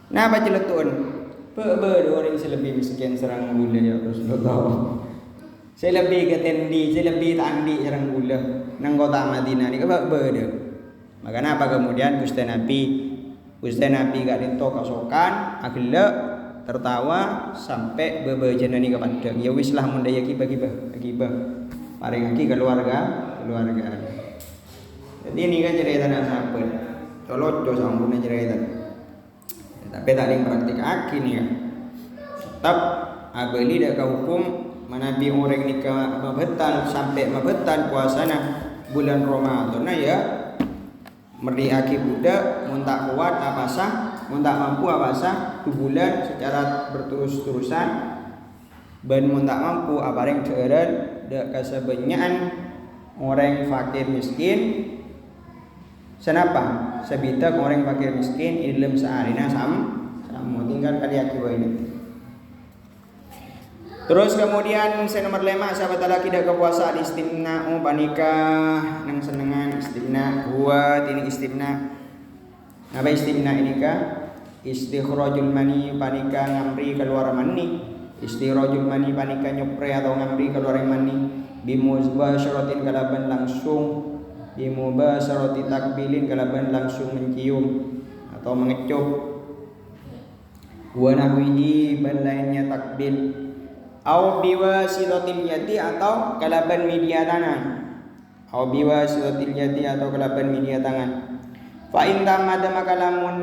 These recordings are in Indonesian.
Napa celetun? Bebe orang selebih miskin serang gula ya Rasulullah. Saya lebih ketendi, saya lebih tandi serang gula. Nang kota Madinah ni bebe dia. Maka napa kemudian Gusti Nabi gak rinto kasokan, agelak tertawa sampai bebe jenani kepada. Ya wis lah mun daya kibah. Paring aki keluarga. Jadi ini kan cerita nak siapa? Colot sampun cerita. Tapi tak ada praktik aki nih kan. Tetap abeli dak hukum manabi orang nikah mabetan sampai mabetan puasana bulan Ramadan ya. Merdi aki budak mun tak kuat apa sah, mun tak mampu apa sah 2 bulan secara berterus-terusan. Ben mun tak mampu apareng ceureun dak kasabenyaan orang fakir miskin. Senapa? Sebita orang fakir miskin ilm seharina sama tinggal kali akibat ini. Terus kemudian saya nomor 5 sahabat laki dak kepuasa istimna panikah nang senengan istimna buat ini istimna. Apa istimna ini kah? Istikhrajul mani panikah ngamri keluar mani. Istikhrajul mani panikah nyopre atau ngamri keluar mani bimuzbasyaratin kalaban langsung bimubasarati takbilin kalaban langsung mencium atau mengecup wa nahwihi ban lainnya takbil au biwasitatil yadi atau kalaban media tangan au biwasitatil yadi atau kalaban media tangan fa in tamada makalamun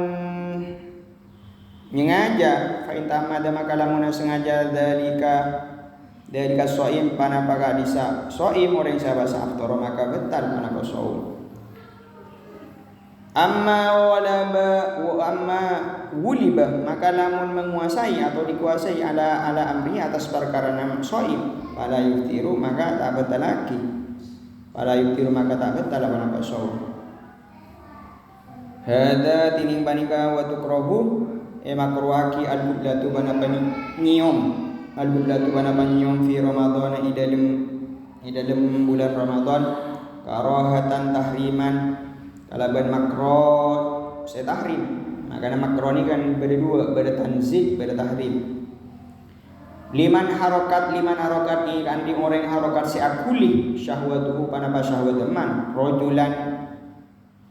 nyengaja fa in tamada makalamun sengaja dari kasoim panapaka disa soim orang sahabat saftoro maka betal panapa soum amma wuliba maka lamun menguasai atau dikuasai ala amri atas perkara nama soim fala yuftiru maka tak betal lagi maka tak betal panapa soum hada tining panika wa tukrahu makruaki al-bublatu panapa nyium al-bublatu panapa nyium fi Ramadan idalem bulan Ramadan karahatan tahriman kalaban makro saya tahrim. Karena makro ini kan beda dua, beda tanzih, beda tahrim. Liman harokat ni kan di orang harokat si akuli syahwatuhu panapa syahwat teman rojulan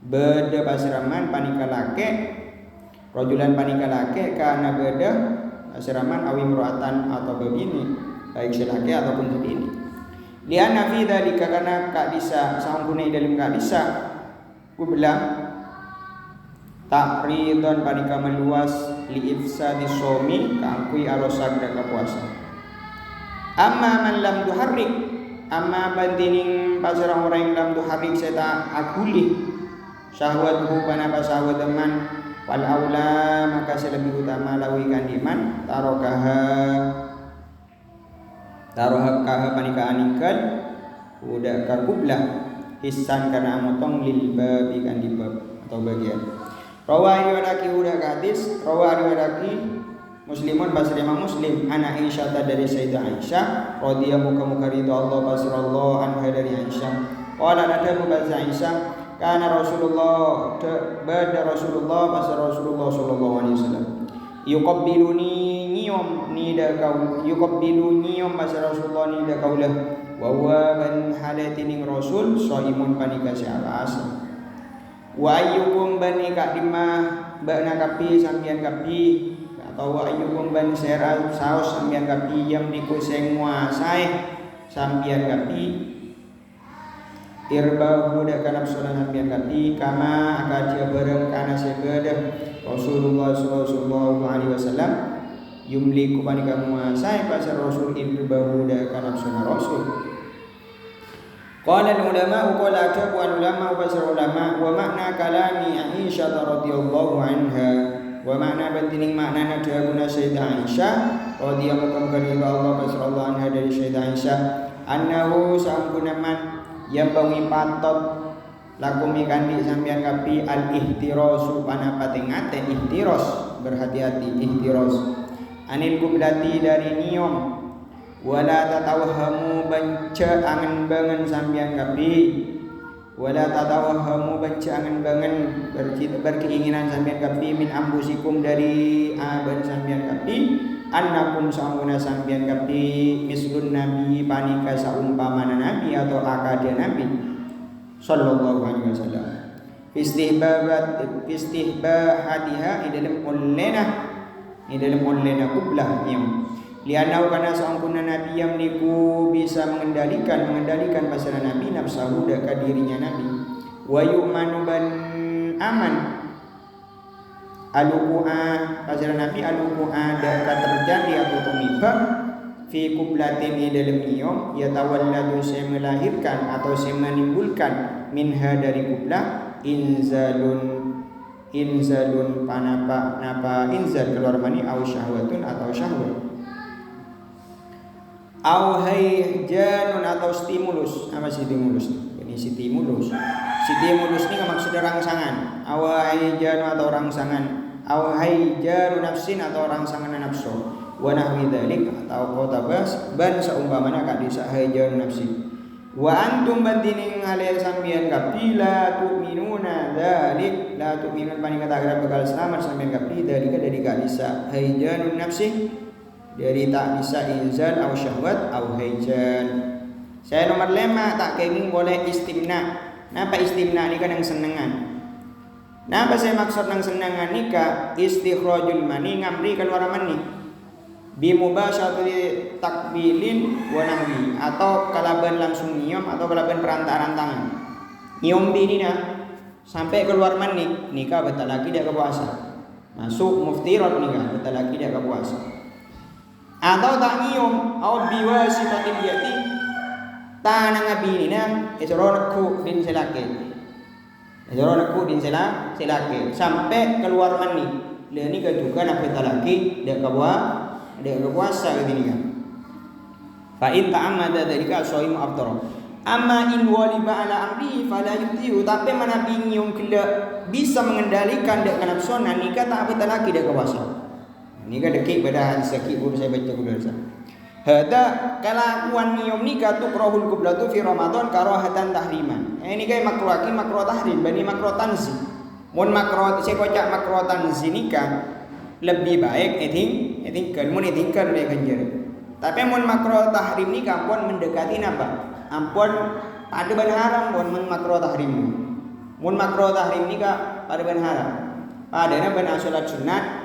beda pasiraman panika lake karena beda pasiraman awi muratan atau begini baik selaki ataupun begini. Liana fi dzalika karena kak bisa sampune dalam kak bisa kubla takridon panika meluas li ifsadi somi kangkui arosak daka puasa. Amma man lam tuharrik amma bantining pasirang orang yang lam tuharrik seta akuli syahwatuhu panapa syahwat teman wal aula maka selebih utama lawi kandiman tarohakaha panika aningkan udah kakublah hisan karena motong lil babi kan di bab atau bagian rawa riwayat udah hadis rawa riwayat Muslimun basri Imam Muslim ana Aisyah dari Sayyidah Aisyah radhiyallahu ridho Allah basrallahu anha dari Aisyah qala nadamu baza Aisyah kana Rasulullah bada Rasulullah basar Rasulullah sallallahu alaihi wasallam yuqabbiluni niyum basar Rasulullah nida kaulah wa huwa ban halatin Rasul shaimun panika sialas wa ayyukum bani kadimah bana kapi sambian kapi atau wa ayyukum bani seral saus sambian kapi yang dikuseng muasai sambian kapi irbahu dak kana sunan sambian kapi kama akaja bareng kana sebeda Rasulullah sallallahu alaihi wasallam yumliku panika muasai pasar Rasul irbahu dak kana sunan Rasul. Qala ulama qala atabu ulama wa ulama wa makna kalami Aisyah radhiyallahu anha wa makna bantining maknana daguna Sayyidah Aisyah radhiyallahu anha Allah anha dari Sayyidah Aisyah annahu sampunaman yang bawi patot lakumi kandi sampeyan kapi al ihtirasu panapa tengate ihtiras berhati-hati ihtiras anil kublati dari niom wala tatawhamu banca angen bangen sampeyan kapi Wala tatawahhamu jangan bangen berkeinginan sampean kapi min ambusikum dari aban sampean kapi annakum saunguna sampean kapi mislun nabi panika saumpamana nabi atau akada nabi sallallahu alaihi wasallam istihbahatiha dalam olena kublah yang lianau kana saungkuna nabi yang niku bisa mengendalikan pasal nabi nafsahu daka dirinya nabi wa yu'manu ban aman aluku'a pasal nabi aluku'a daka terjadi atau tumiba fi kublatin dalam niyo yatawalladu saya melahirkan atau saya menimbulkan minha dari kublah inzalun panapa inzal keluar mani au syahwatun atau syahwat au hayjanun atau stimulus. Apa stimulus? Ini stimulus ini maksudnya rangsangan. Au hayjanun atau rangsangan, au hayjanu nafsin atau rangsangan nafsu. Wa nahwi dzalik atau qotabas ban saumpamana ka disa hayjanun nafsi. Wa antum bantining hale sampeyan kapila tu'minuna dzalik la tu'minun paning kata bakal selamat sampeyan kapi dalika dari ka disa hayjanun nafsi dari tak bisa inzal atau syahwat atau haijan. Saya nomor 5 tak kenging boleh istimna. Napa istimna ni kan yang senengan. Napa saya maksud nang senengan nikah istikhrajul mani ngamri keluar mani bi mubasyarati takbilin wa nahwi atau kalaban langsung nyium atau kalaban perantaraan tangan. Nyium binina sampai keluar mani nikah batal lagi dia ke puasa. Masuk muftirat nikah batal lagi dia ke puasa. Atau tak nyium atau biwasitatil yati tanang abinina esoronaku din selake sampai keluar mani leni juga nak betalaki dia kepuasa gini kan fa in ta'ammada dzalika shaim afdar amma in waliba ala amri fala yubtiu tapi mana bingung kila bisa mengendalikan dia nafsuna nikah tak betalaki dia kepuasa. Ini kan dekik pada hadis sakit pun saya baca dulu Ustaz. Hada kelakuan nyium nikah tu rohul kublatu fi Ramadan karahatan tahriman. Ini kan makruh tahrim bani makruh tanzi. Mun makruh saya kocak makruh tanzi nikah lebih baik eting mun etingkan oleh kanjeng. Tapi mun makruh tahrim nikah pun mendekati napa? Ampun pada ban haram pun mun makruh tahrim. Mun makruh tahrim nikah pada ban haram. Padana ban salat sunat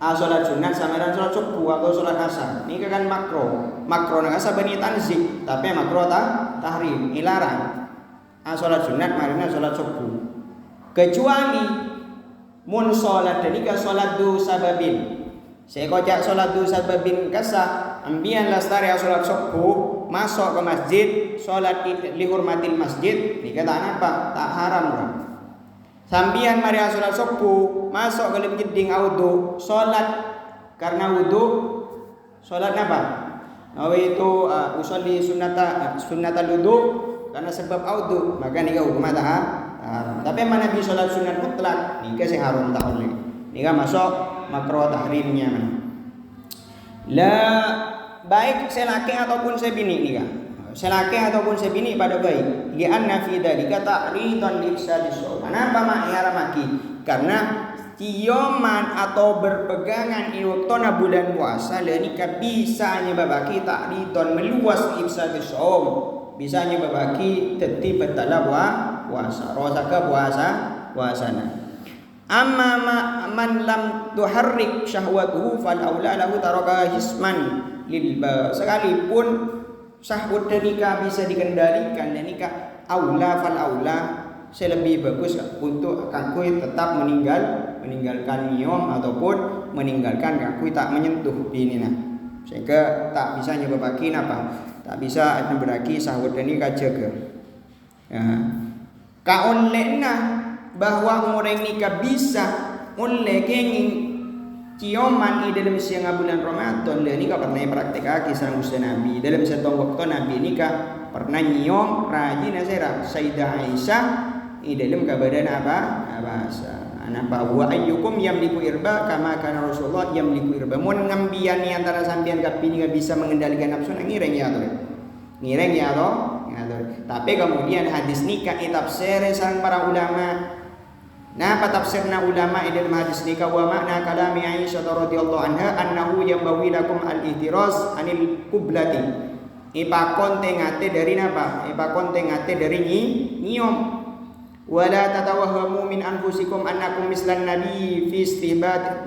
salat sunat sama dengan salat subuh atau salat asar. Ini kan makro nak asar bani tanzik, tapi makro tahrim, ilarang. Salat sunat marina salat subuh. Kecuali mun salat denika salat du sababin. Saya kocak salat du sababin kasa, ambian lastari salat subuh, masuk ke masjid, salat li hurmatil masjid, ini kata apa? Tak haram kan? Sambian mari salat subuh masuk ke masjid ding wudu salat karena wudu salat apa? Itu usolli sunnatal wudu karena sebab wudu maka nikah hukum haram. Tapi mana bi salat sunat mutlak nikah sing haram tak boleh. Nikah masuk makruh tahrimnya mana? La baik selaki ataupun sebini nikah. Selaki ataupun sebini pada baik. Li anna fi dzalika ta'ridan li ifsadis shaum. Kenapa mak haramaki? Karena ciuman atau berpegangan iwaktona bulan puasa lenika bisa nyebabaki ta'ridan meluas ifsadis shaum. Bisa nyebabaki tetip betala puasa. Rosaka puasana. Amma man lam tuharrik syahwatuhu fal aula lahu taraka hisman lil sekalipun syahwat nikah bisa dikendalikan dan nikah aula fal aula saya lebih bagus untuk kakui tetap meninggalkan nyium ataupun meninggalkan kakui tak menyentuh binina sehingga tak bisa nyebabaki apa tak bisa beraki syahwat nikah jaga kaon lena bahwa orang nikah bisa oleh kenging ciuman di dalam siang bulan Ramadan dan nikah pernah praktek sareng Gusti Nabi dalam satu waktu Nabi nikah pernah nyium rajin Sayyidah Aisyah di dalam kebadan apa anak bahwa ayyukum yamliku irba kama kana Rasulullah yamliku irba mun ngambian ni antara sampean kapi nikah bisa mengendalikan nafsu ngireng ya to Tapi kemudian hadis nikah tafsir sang para ulama. Napa tafsirna ulama dalam hadis nikah wa makna kalami Aisyah radhiyallahu anha annahu yambawi lakum al-ihtiraz anil qiblati. Ipakon tengate dari napa? Ipakon tengate dari nyium. Wala tatawahhamu min anfusikum annakum mislan nabi fi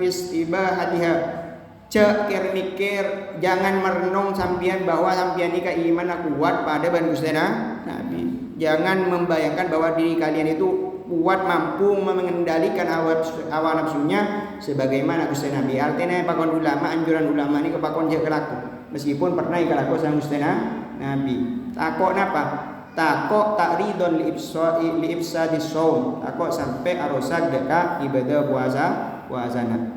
istibahatiha. Cekir mikir jangan merenung sampian bahwa sampian ini keimanan kuat pada ban Gusti Nabi. Jangan membayangkan bahwa diri kalian itu kuat mampu mengendalikan hawa nafsunya sebagaimana Gusti Nabi. Artinya pakon ulama, anjuran ulama ini kepakon je kelaku. Meskipun pernah kelaku sama Gusti Nabi. Takok napa? Takok takridon li ifsadis shaum. Takok sampai arosad dekat ibadah puasana.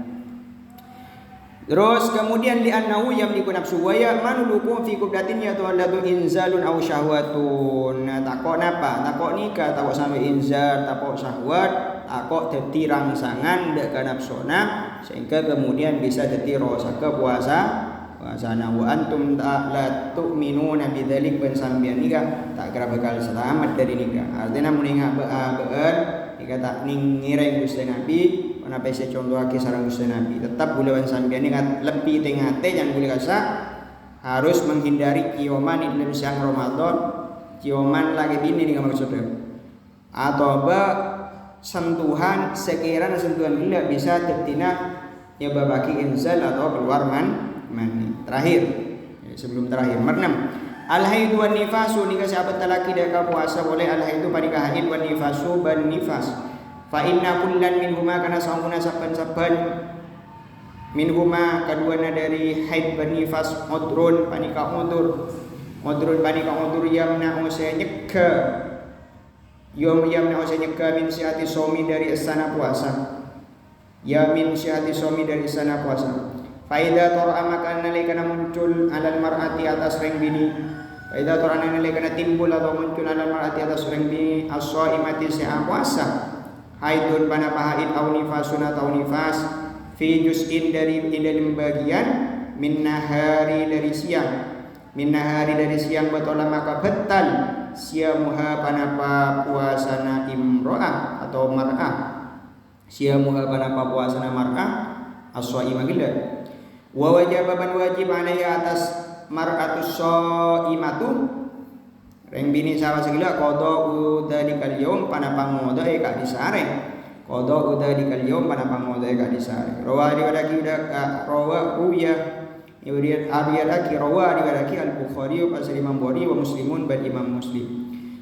Terus kemudian li'annahu yamliku nafsu wa ya'manukum fi qublatin yatawalladu inzalun aw syahwatun. Takok napa? Takok nikah, takok sampai inzal, takok syahwat, takok dadi rangsangan dek nafsuna sehingga kemudian bisa dadi rosaka puasana wa antum la tu'minuna bidzalik ben sampeyan nikah tak kira bakal selamat dari nikah. Artinya mun beun nikah tak ngireng Gusti Nabi. Kenapa saya contohake sareng Gusti Nabi tetap bulan sampeyan ini lebih tengate yang boleh kasak harus menghindari kioman di dalam siang Ramadan kioman lagi bini dengan maksudnya atau sentuhan sekiranya sentuhan gila bisa tertina ya babaki inzal atau keluar mani terakhir sebelum terakhir merenam al-haidu wan nifasu nikah sahabat laki dak puasa boleh al-haidu panika haid wan nifasu ban nifas fa inna kullan minhuma kana saunguna saban-saban minhuma kaduana dari haid ban nifas udrun panika udur yamna usai nyeka yamna usai nyeka min sihati somi dari asana puasa ya min sihati somi dari asana puasa faida tara maka nalikana muncul alal mar'ati atas reng bini faida tara nalikana timbul atau muncul alal mar'ati atas reng bini as-shaimati sa'a puasa haidun panapa haid au nifasun atau nifas fi juz'in dari dalam bagian min nahari dari siang batola maka betal siamuha panapa puasana imro'ah atau mar'ah siamuha panapa puasana mar'ah as-shaimah gila wa wajaban wajib alaiha atas mar'atus shaimatu reng bini sawa segala qada udzalikal yaum panapa ngodae ka disare qada udzalikal yaum panapa ngodae ka disare rawa riwayat rawa uya riwayat riwayat al-Bukhari wa Imam Bukhari wa Muslimun ban Imam Muslim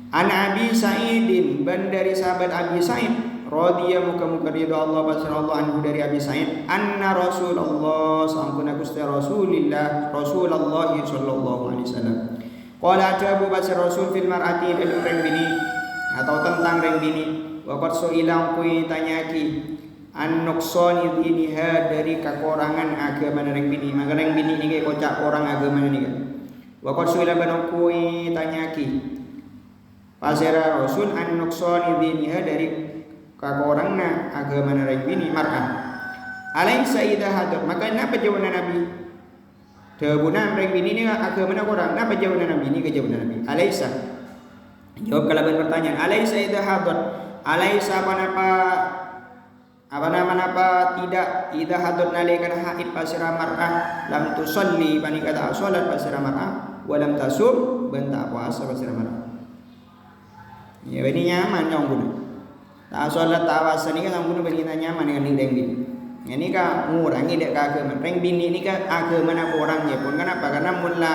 an Abi Sa'idin ban dari sahabat Abi Sa'id radhiyallahu muka-muka ridha Allah sallallahu anhu dari Abi Sa'id anna Rasulullah sampuna Gusti Rasulillah sallallahu alaihi wasallam qala Abu Bakar Rasul fil mar'ati dalam reng bini atau tentang reng bini waqad su'ilang kui tanyaki an nuqsani diniha dari kekurangan agama reng bini maka reng bini ini kocak orang agama ini kan waqad su'ilang kui tanyaki pasera Rasul an nuqsani diniha dari kekurangan agama reng bini mar'ah alaysa idza hadat maka apa jawaban Nabi Jawaban reng bini ni agama orang. Napa jawaban Nabi ni ke jawaban Nabi? Alaisa. Jawab kalaban pertanyaan. Alaisa idza hadat. Alaisa apa nama tidak idza hadat nalikan haid pasira mar'ah lam tusalli bani kata salat pasira mar'ah wa lam tasum banta puasa pasira mar'ah. Ya ini nyaman yang guna. Tak salat tak puasa ni kan guna bagi kita nyaman dengan reng bini. Ini kan ngurangi dek agama. Reng bini ini kan agama orangnya pun kenapa? Karena mula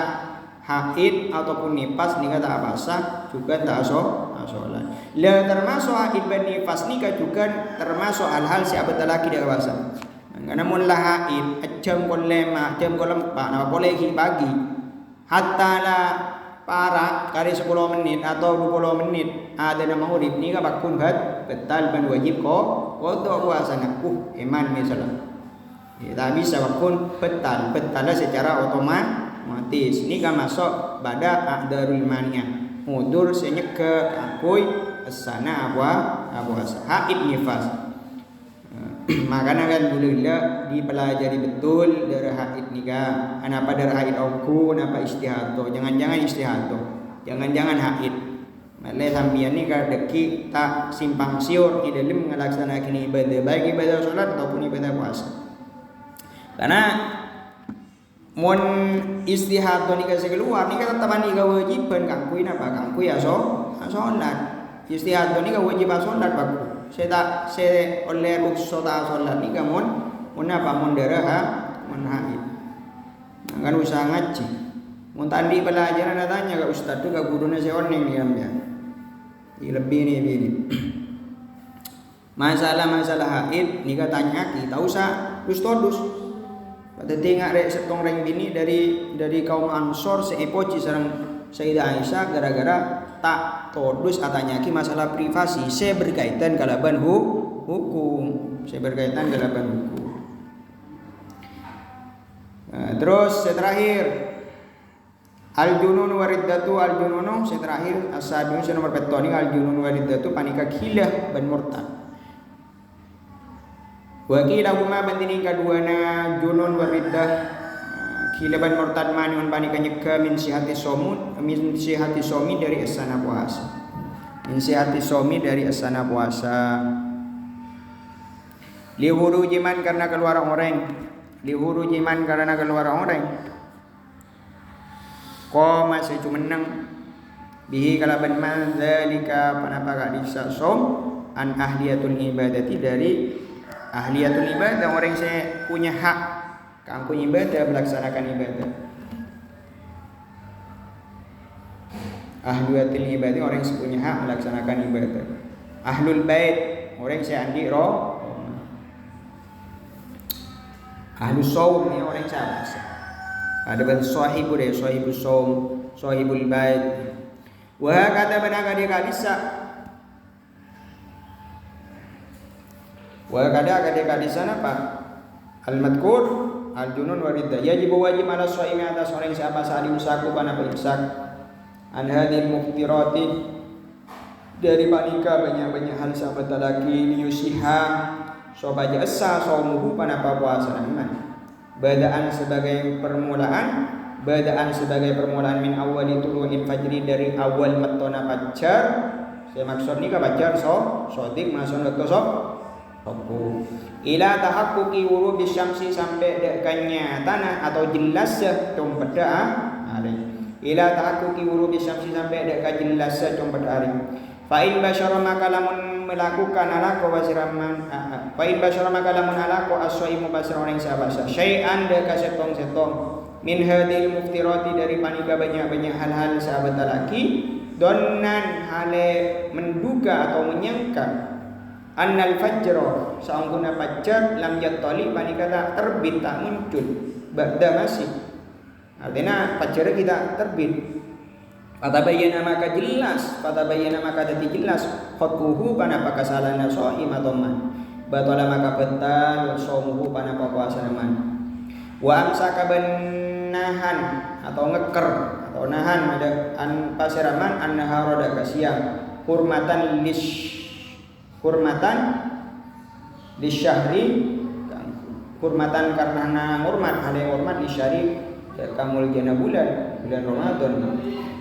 haid ataupun nifas nikah tak basah juga tak sholat. Lah termasuk haid dan nifas nikah juga termasuk hal-hal siapa laki dia basah. Karena mula haid jam kolema jam kolempak nama boleh pagi hatta lah para kali 10 menit atau 20 menit ada nama urip ni ka bakun betal ban wajib ko kodok puasana iman misalnya ya, tak bisa bakun betal secara otomatis ni kan masuk pada aqdarul maniyah mudur senyek ke akui sana puasa haid nifas makanya kan dulu dipelajari betul dari haid nikah, apa dari haid auku, apa istihado. Jangan-jangan istihado. jangan-jangan haid. Malai sambian ni kadeki tak simpang siur di dalam melaksanakan ibadah, baik ibadah salat ataupun ibadah puasa. Karena mun istihad ni kasi keluar ni kata taman ni kewajiban kangkui napa kangkui ya salat. Istihad ni kewajiban salat baku. Saya oleh rukhsah salat ni kamun mun apa mun darah mun haid. Kan usaha ngaji. Mun tandi pelajaran tanya ke ustaz tu ke guruna seoneng ni amnya. Lebih ni. Masalah haid ni katanya kita usah dus-todus. Pada tengok rek setong reng bini dari kaum Ansor seepoci sareng Sayyidah Aisyah gara-gara tak todus katanya ki masalah privasi saya berkaitan kalaban hukum. Saya berkaitan kalaban hukum. Terus saya terakhir al-junun wariddatu al-jununu saya terakhir as-sadun saya nomor petoni al-junun wariddatu panika khilah ban murtad. Wa qila huma bandini kaduana junun wariddah khilah ban murtad manun panika nyeka min sihati somi dari asana puasa. Min sihati somi dari asana puasa. Lihuru jiman karena keluar orang. Lihuru jiman karena keluar orang. Ko masih cuma menang bihi kalaban madzalika panapa gak bisa som an ahliyatul ibadati dari ahliyatul ibadah orang saya punya hak kanggo ibadah melaksanakan ibadah. Ahliyatul ibadah orang yang punya hak melaksanakan ibadah. Ahlul bait orang saya andi roh. Ahlus saum ni orang siapa? Ada ban sahibu dia, sahibus saum, sahibul bait. Wa kata benar dia kalisa. Wa kada kalisa apa? Al-madkur, al-junun wariddah. Wajib ala shaimi atas orang siapa saat diusahaku pada imsak. An hadil muftirati dari panika banyak hal sahabat laki liyusiha sobaja asa saumuhu panapa puasa naman. Badaan sebagai permulaan min awali tulu'il fajri dari awal metona fajar. Saya maksud ni ka fajar sodik maksud waktu sobu. Ila tahaqquqi wurubi syamsi sampai dekanya tanah atau jelas pada hari. Ila tahaqquqi wurubi syamsi sampai dekat jelas pada hari. Fa in basyara maka lamun melakukan alaqo wasiraman fa in basyara maka lamun alaqo as-shaimu basra orang sabasa syai'an de kasetong-setong min hadil muftirati dari panika banyak hal-hal sahabat laki donnan hale menduga atau menyangka annal fajra saungkuna fajar lam yattali panika tak terbit tak muncul ba'da masih artinya fajar kita terbit. Fatabayyana maka dadi jelas khutbuhu panapa kasalana shaim atau man batala maka batal shaumuhu panapa puasa man wa amsaka nahan atau ngeker atau nahan ada an pasiraman an nahara da siang hurmatan lisyahri hurmatan karena ngurmat hal yang hormat lisyahri kamul jana bulan Ramadan.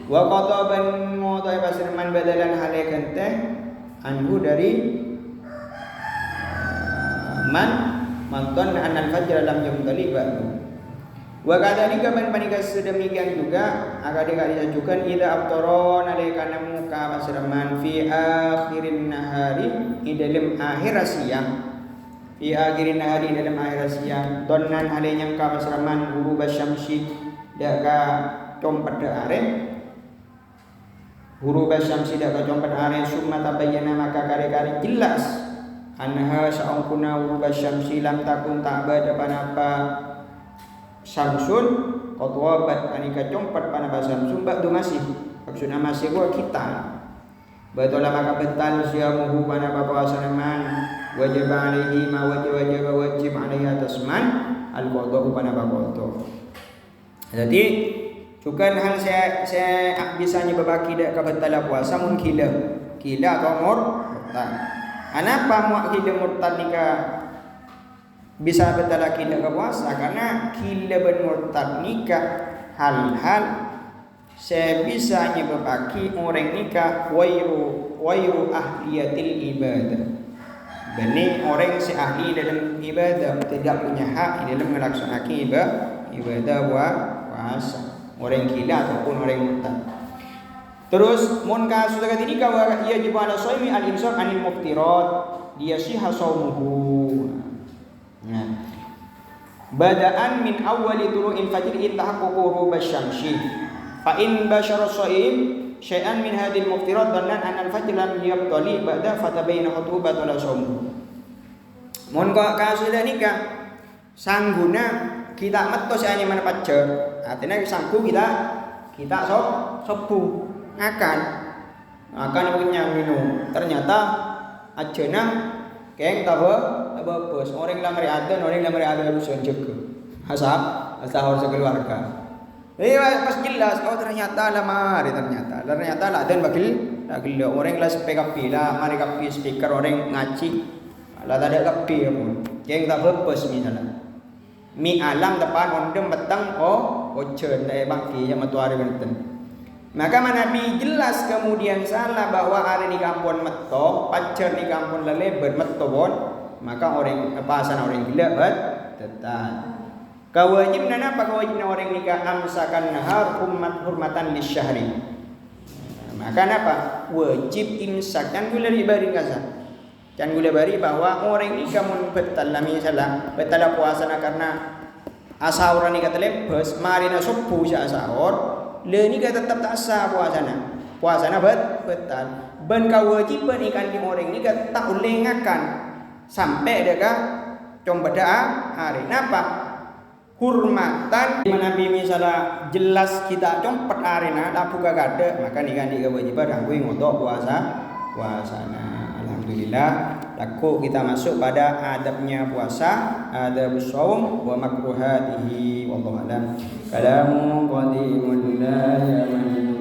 Wa qataban ngotai pasirman badalan halekan teh anhu dari manton anal fajr lam yumtali ba'du. Wa kadzalika man panika sedemikian juga akan diajukan ida abtaron alaikana muka pasirman fi akhirin nahari di dalam akhir siang. Fi akhirin nahari dalam akhir siang donnan halenya ka pasirman guru basyamsi daka compet are huru basyamsi dak kacompat are summa tabayyana maka kare-kare jelas anha saungkuna huru basyamsi lam takun ta'bada panapa samsun qatwabat anika compat panapa samsun ba'du masih maksudna masih gua kita batala maka betal siamuhu panapa puasa man wajib alaihi ma wajib alaihi atas man al-qadha panapa qadha. Jadi bukan hal saya bisa nyebabaki dak kabatala puasa mun kila atau murtad. Kenapa muak kila murtad nika bisa batala kila ke puasa? Karena kila ben murtad nika hal-hal sebisa nyebabaki orang nikah wairu ahliyatil ibadah. Benih orang si ahli dalam ibadah tidak punya hak dalam melaksanakan ibadah puasa. Orang gila ataupun orang murtad. Terus mun kasus dekat ini kalau ia jibu ala shaimi al-imsak anil muftirat dia sihha shaumuhu. Nah. Bada'an min awwali tulu'il fajr intahaqququ ghurub asy-syamsi. Fa in bashara shaim syai'an min hadhil muftirat dhannan an al-fajr lam yabtali ba'da fatabayyana khutubat wala shaum. Mun kasus nikah sangguna kita metos hanya mana pacar. Artinya sangku kita sobu akan punya minum. Ternyata ajena keng tahu bos orang lamar ada rusun juga. Asal harus keluarga. Pas jelas ternyata lamar ternyata lah dan bagil orang kelas PKP lah mari kapi speaker orang ngaji lah tak ada kapi pun. Keng tahu bos misalnya. Mi alam depan ondem betang ocean dari bangki yang matuari benten. Maka Nabi jelas kemudian salah bahwa ada di kampung meto, pacar di kampung leleber meto bon, maka orang pasan orang gila tetap. Kewajiban apa kewajiban orang nikah amsakan nahar hurmatan lisyahri. Maka apa? Wajib imsak kan gula ribari kasa. Kan gula bari bahwa orang nikah mun betal misalnya betal puasa karena asahur nikah telebes, mari na subuh sa asahur. Le ni tetap tak sah puasana betal. Ben kewajiban ikan di orang ni tak boleh ngakan sampai dekat combada hari. Napa? Hormatan Nabi misalnya jelas kita compet hari na tak buka gada maka ni kan di kewajiban aku ngotok puasana. Alhamdulillah laku kita masuk pada adabnya puasa, adab shaum wa makruhatihi wallahu alam. Kalamu qadimun la yaman